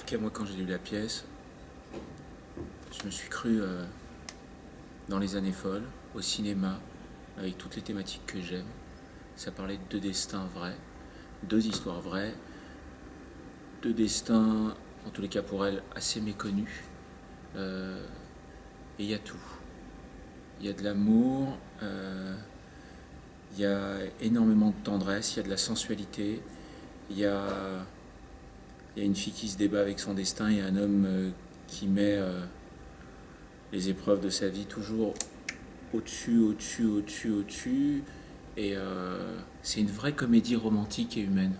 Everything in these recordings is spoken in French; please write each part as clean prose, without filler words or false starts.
marqué, moi, quand j'ai lu la pièce. Je me suis cru dans les années folles, au cinéma, avec toutes les thématiques que j'aime. Ça parlait de deux destins vrais, deux histoires vraies, deux destins, en tous les cas pour elle, assez méconnus. Et il y a tout. Il y a de l'amour, il y a énormément de tendresse, il y a de la sensualité, il y a, il y a une fille qui se débat avec son destin, il y a un homme qui met les épreuves de sa vie toujours au-dessus, au-dessus, au-dessus, au-dessus. Et c'est une vraie comédie romantique et humaine.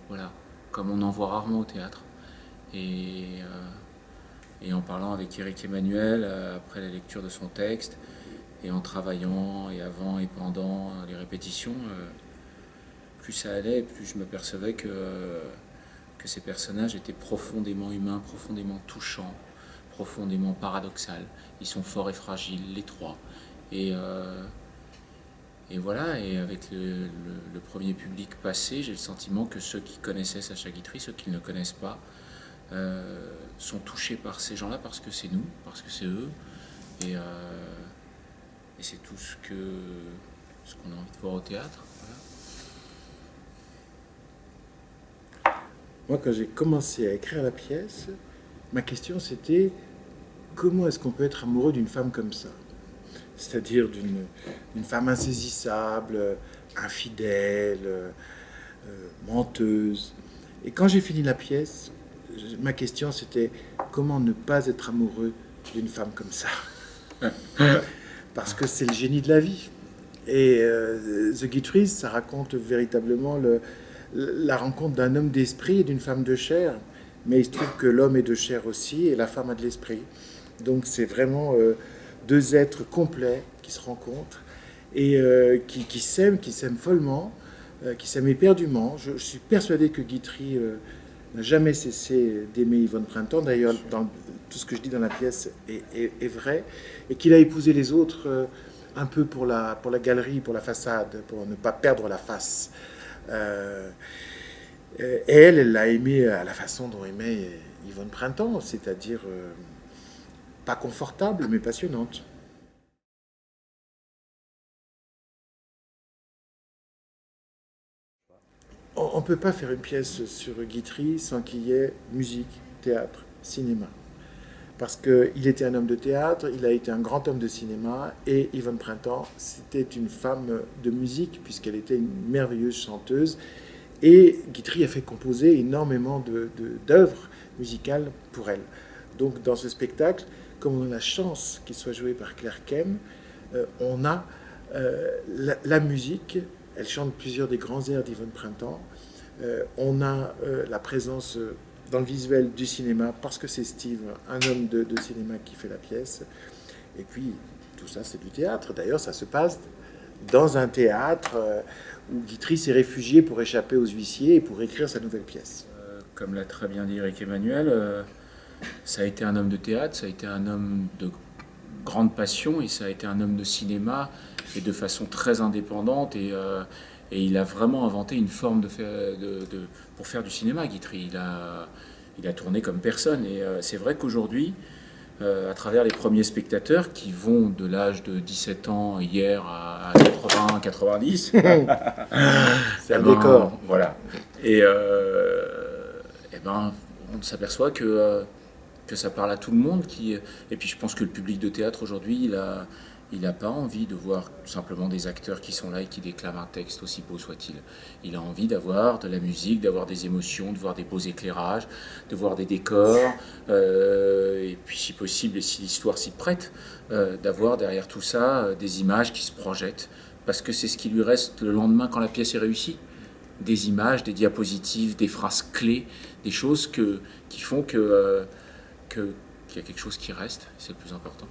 Voilà, comme on en voit rarement au théâtre. Et en parlant avec Éric Emmanuel, après la lecture de son texte, et en travaillant, et avant et pendant les répétitions, plus ça allait, plus je m'apercevais que ces personnages étaient profondément humains, profondément touchants, profondément paradoxal. Ils sont forts et fragiles, les trois. Et, euh, et voilà, et avec le premier public passé, j'ai le sentiment que ceux qui connaissaient Sacha Guitry, ceux qui ne le connaissent pas, sont touchés par ces gens-là parce que c'est nous, parce que c'est eux. Et, et c'est tout ce qu'on a envie de voir au théâtre. Voilà. Moi, quand j'ai commencé à écrire la pièce, ma question c'était comment est-ce qu'on peut être amoureux d'une femme comme ça? C'est-à-dire d'une femme insaisissable, infidèle, menteuse. Et quand j'ai fini la pièce, ma question c'était comment ne pas être amoureux d'une femme comme ça? Parce que c'est le génie de la vie. Et The Guitries, ça raconte véritablement la rencontre d'un homme d'esprit et d'une femme de chair. Mais il se trouve que l'homme est de chair aussi et la femme a de l'esprit. Donc c'est vraiment deux êtres complets qui se rencontrent et qui s'aiment follement, qui s'aiment éperdument. Je suis persuadé que Guitry n'a jamais cessé d'aimer Yvonne Printemps. D'ailleurs, tout ce que je dis dans la pièce est vrai. Et qu'il a épousé les autres un peu pour la galerie, pour la façade, pour ne pas perdre la face. Et elle l'a aimé à la façon dont aimait Yvonne Printemps, c'est-à-dire pas confortable, mais passionnante. On ne peut pas faire une pièce sur Guitry sans qu'il y ait musique, théâtre, cinéma. Parce qu'il était un homme de théâtre, il a été un grand homme de cinéma, et Yvonne Printemps, c'était une femme de musique, puisqu'elle était une merveilleuse chanteuse. Et Guitry a fait composer énormément d'œuvres musicales pour elle. Donc dans ce spectacle, comme on a la chance qu'il soit joué par Claire Kem, on a la musique, elle chante plusieurs des grands airs d'Yvonne Printemps, on a la présence dans le visuel du cinéma, parce que c'est Steve, un homme de cinéma qui fait la pièce, et puis tout ça c'est du théâtre. D'ailleurs ça se passe dans un théâtre où Guitry s'est réfugié pour échapper aux huissiers et pour écrire sa nouvelle pièce. Comme l'a très bien dit Éric Emmanuel, ça a été un homme de théâtre, ça a été un homme de grande passion et ça a été un homme de cinéma et de façon très indépendante et il a vraiment inventé une forme pour faire du cinéma, Guitry. Il a tourné comme personne et c'est vrai qu'aujourd'hui, à travers les premiers spectateurs qui vont de l'âge de 17 ans hier à 80, 90. C'est un décor. Voilà. Et ben, on s'aperçoit que ça parle à tout le monde. Et puis je pense que le public de théâtre aujourd'hui, il a pas envie de voir simplement des acteurs qui sont là et qui déclament un texte aussi beau soit-il. Il a envie d'avoir de la musique, d'avoir des émotions, de voir des beaux éclairages, de voir des décors, et puis si possible, et si l'histoire s'y prête, d'avoir derrière tout ça des images qui se projettent, parce que c'est ce qui lui reste le lendemain quand la pièce est réussie. Des images, des diapositives, des phrases clés, des choses qui font qu'il y a quelque chose qui reste, c'est le plus important.